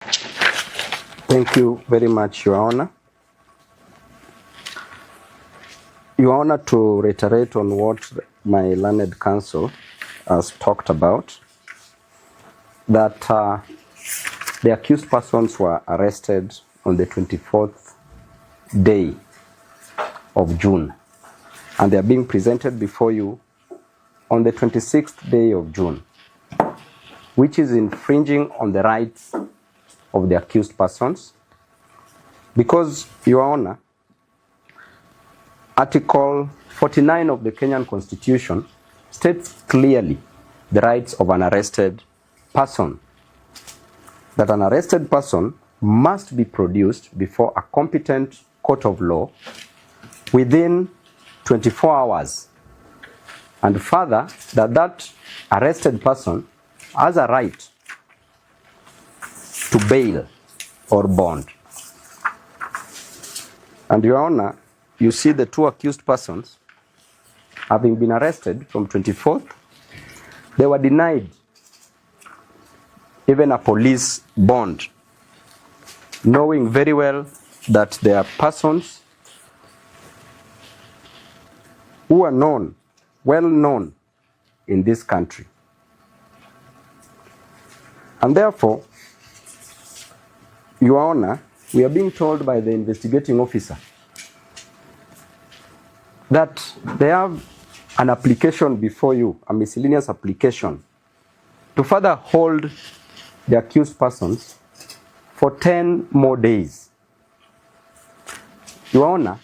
Thank you very much, Your Honor. Your Honor, to reiterate on what my learned counsel has talked about, that the accused persons were arrested on the 24th day of June, and they are being presented before you on the 26th day of June, which is infringing on the rights of the accused persons, because, Your Honor, Article 49 of the Kenyan Constitution states clearly the rights of an arrested person, that an arrested person must be produced before a competent court of law within 24 hours, and further, that arrested person has a right to bail or bond. And Your Honor, you see the two accused persons having been arrested from 24th, they were denied even a police bond, knowing very well that they are persons who are known, well known in this country. And therefore, Your Honor, we are being told by the investigating officer that they have an application before you, a miscellaneous application, to further hold the accused persons for 10 more days. Your Honor,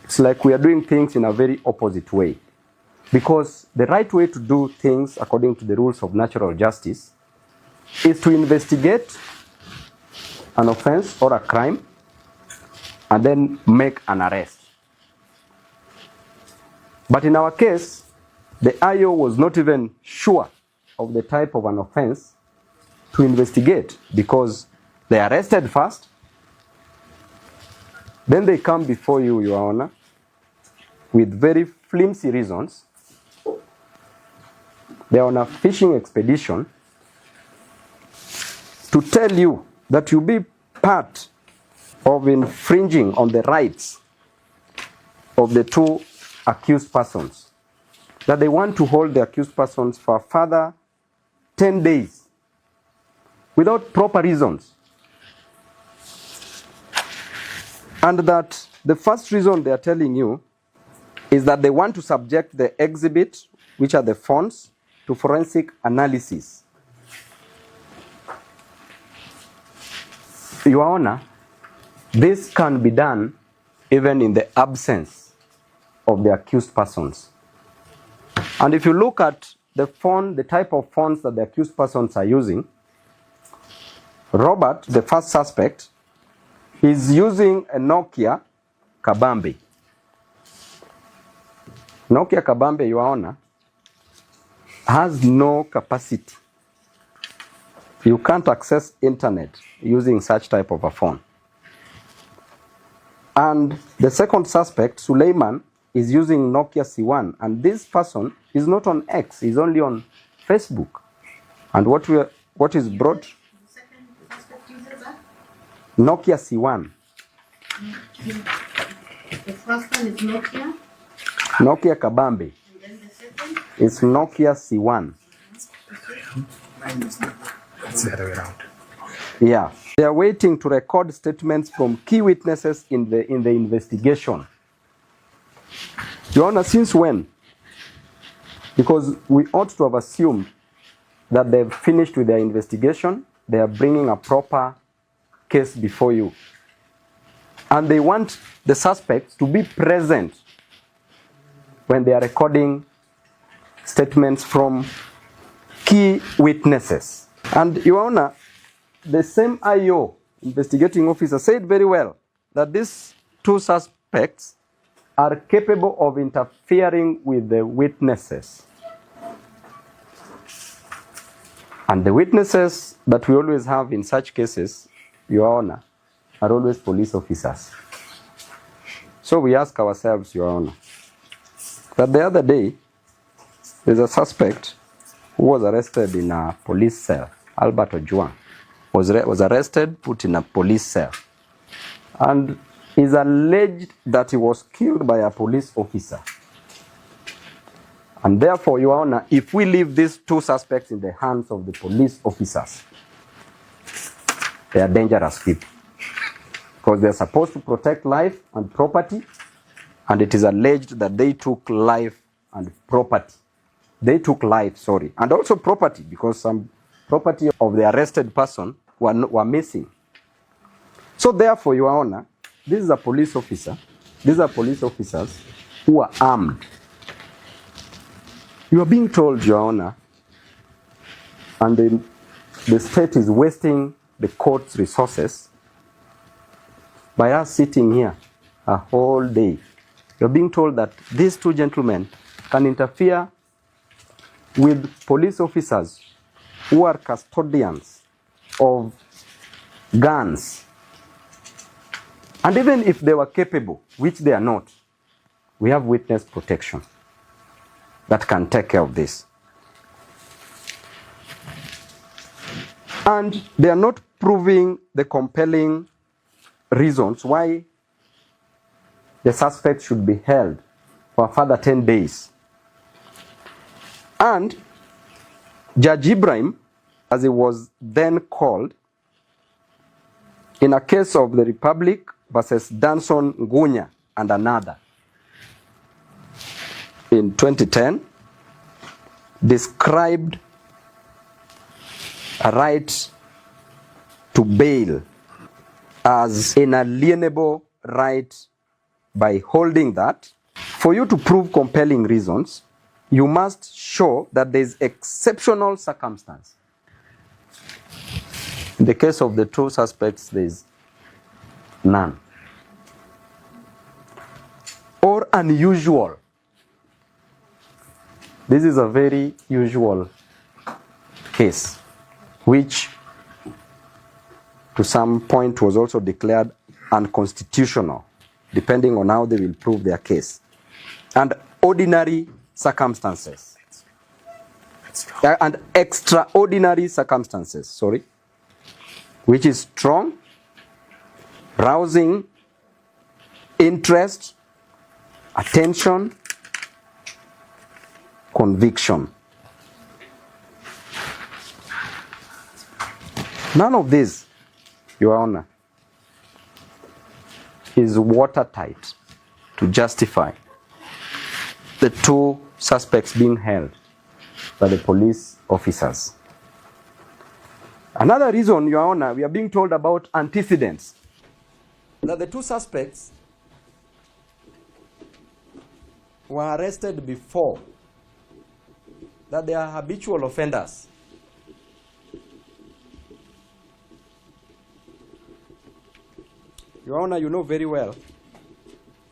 it's like we are doing things in a very opposite way, because the right way to do things according to the rules of natural justice is to investigate an offense or a crime and then make an arrest. But in our case, the IO was not even sure of the type of an offense to investigate, because they arrested first, then they come before you, Your Honor, with very flimsy reasons. They are on a fishing expedition to tell you that you be part of infringing on the rights of the two accused persons, that they want to hold the accused persons for a further 10 days without proper reasons. And that the first reason they are telling you is that they want to subject the exhibit, which are the phones, to forensic analysis. Your Honor, this can be done even in the absence of the accused persons. And if you look at the phone, the type of phones that the accused persons are using, Robert, the first suspect, is using a Nokia Kabambe. Nokia Kabambe, Your Honor, has no capacity. You can't access internet using such type of a phone. And the second suspect, Suleiman, is using Nokia C1, and this person is not on X, he's only on Facebook. And what is brought? The second suspect uses that? Nokia C1. The first one is Nokia. Nokia Kabambe. And then the second? It's Nokia C1. It's the other way around. Yeah. They are waiting to record statements from key witnesses in the investigation. Your Honor, since when? Because we ought to have assumed that they've finished with their investigation, they are bringing a proper case before you. And they want the suspects to be present when they are recording statements from key witnesses. And Your Honor, the same IO, investigating officer, said very well that these two suspects are capable of interfering with the witnesses. And the witnesses that we always have in such cases, Your Honor, are always police officers. So we ask ourselves, Your Honor, that the other day, there's a suspect who was arrested in a police cell, Albert Ojwang. was arrested, put in a police cell, and is alleged that he was killed by a police officer. And therefore, Your Honor, if we leave these two suspects in the hands of the police officers, they are dangerous people, because they are supposed to protect life and property, and it is alleged that they took life and property. They took life, sorry, and also property, because some property of the arrested person were missing. So therefore, Your Honor, this is a police officer. These are police officers who are armed. You are being told, Your Honor, and the state is wasting the court's resources by us sitting here a whole day. You're being told that these two gentlemen can interfere with police officers who are custodians of guns. And even if they were capable, which they are not, we have witness protection that can take care of this. And they are not proving the compelling reasons why the suspect should be held for a further 10 days. And Judge Ibrahim, as he was then called, in a case of the Republic versus Danson Ngunya and another, in 2010, described a right to bail as an inalienable right by holding that for you to prove compelling reasons, you must show that there is exceptional circumstance. In the case of the two suspects, there is none. Or unusual. This is a very usual case, which to some point was also declared unconstitutional, depending on how they will prove their case. And ordinary circumstances. And extraordinary circumstances, sorry, which is strong, rousing interest, attention, conviction. None of this, Your Honor, is watertight to justify the two suspects being held by the police officers. Another reason, Your Honor, we are being told about antecedents. That the two suspects were arrested before, that they are habitual offenders. Your Honor, you know very well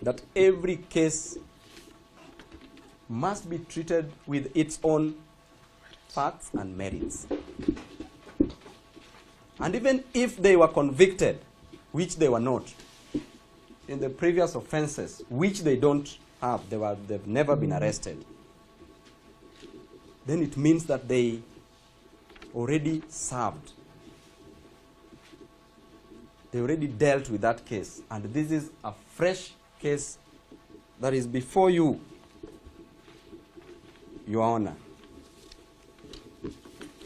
that every case must be treated with its own facts and merits. And even if they were convicted, which they were not, in the previous offenses, which they don't have, they've never been arrested, then it means that they already served. They already dealt with that case. And this is a fresh case that is before you, Your Honor.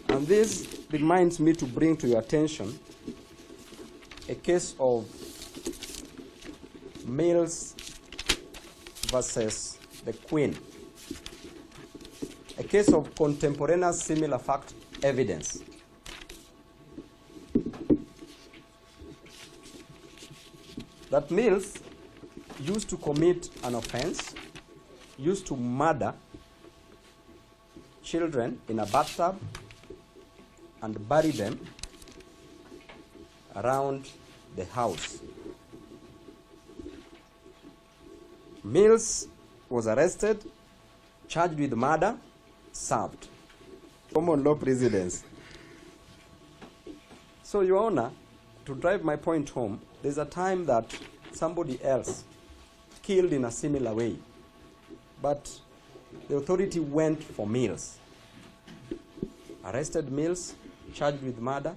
And this reminds me to bring to your attention a case of Mills versus the Queen. A case of contemporaneous similar fact evidence. That Mills used to commit an offense, used to murder children in a bathtub and bury them around the house. Mills was arrested, charged with murder, served. Common law precedents. So, Your Honor, to drive my point home, there's a time that somebody else killed in a similar way, but the authority went for Mills, arrested Mills, charged with murder,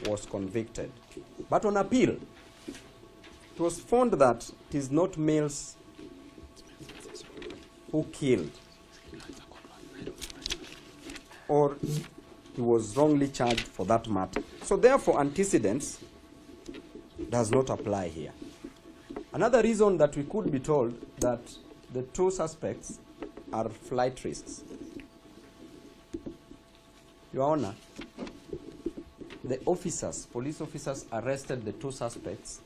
was convicted. But on appeal, it was found that it is not males who killed, or he was wrongly charged for that matter. So therefore, antecedents does not apply here. Another reason that we could be told that the two suspects are flight risks. Your Honor, the officers, police officers, arrested the two suspects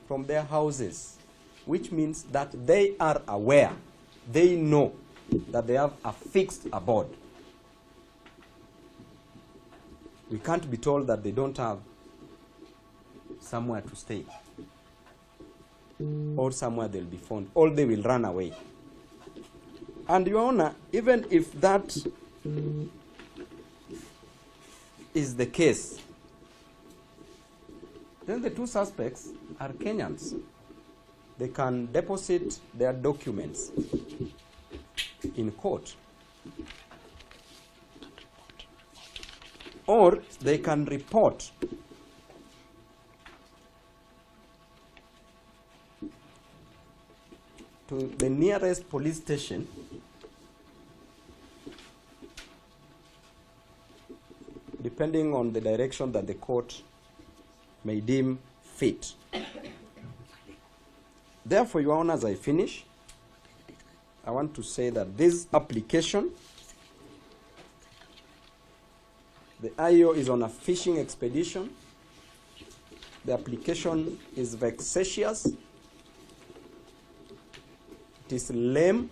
from their houses, which means that they are aware, they know that they have a fixed abode. We can't be told that they don't have somewhere to stay or somewhere they'll be found, or they will run away. And Your Honor, even if that is the case, then the two suspects are Kenyans. They can deposit their documents in court, or they can report to the nearest police station depending on the direction that the court may deem fit. Therefore, Your Honor, as I finish, I want to say that this application, the IO is on a fishing expedition. The application is vexatious. It is lame.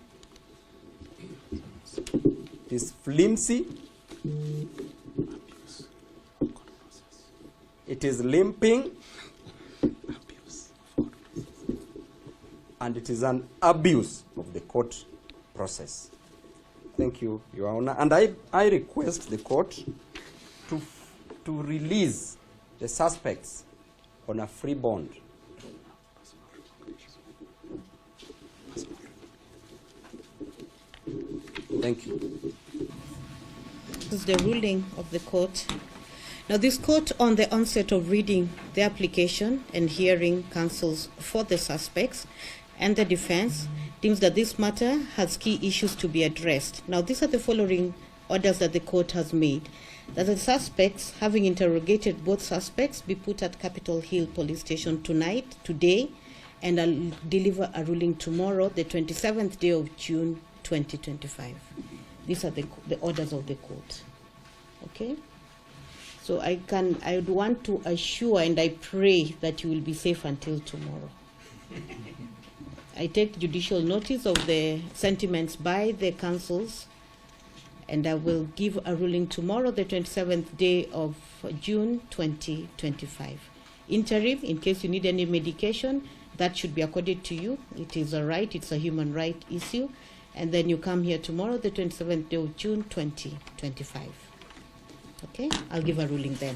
It is flimsy. It is limping. And it is an abuse of the court process. Thank you, Your Honor. And I request the court to release the suspects on a free bond. Thank you. This is the ruling of the court. Now, this court, on the onset of reading the application and hearing counsels for the suspects and the defense, deems that this matter has key issues to be addressed. Now, these are the following orders that the court has made. That the suspects, having interrogated both suspects, be put at Capitol Hill Police Station today, and I'll deliver a ruling tomorrow, the 27th day of June, 2025. These are the orders of the court. Okay? So I would want to assure and I pray that you will be safe until tomorrow. I take judicial notice of the sentiments by the counsels, and I will give a ruling tomorrow, the 27th day of June 2025. Interim, in case you need any medication, that should be accorded to you. It is a right, it's a human right issue. And then you come here tomorrow, the 27th day of June 2025. Okay, I'll give a ruling then.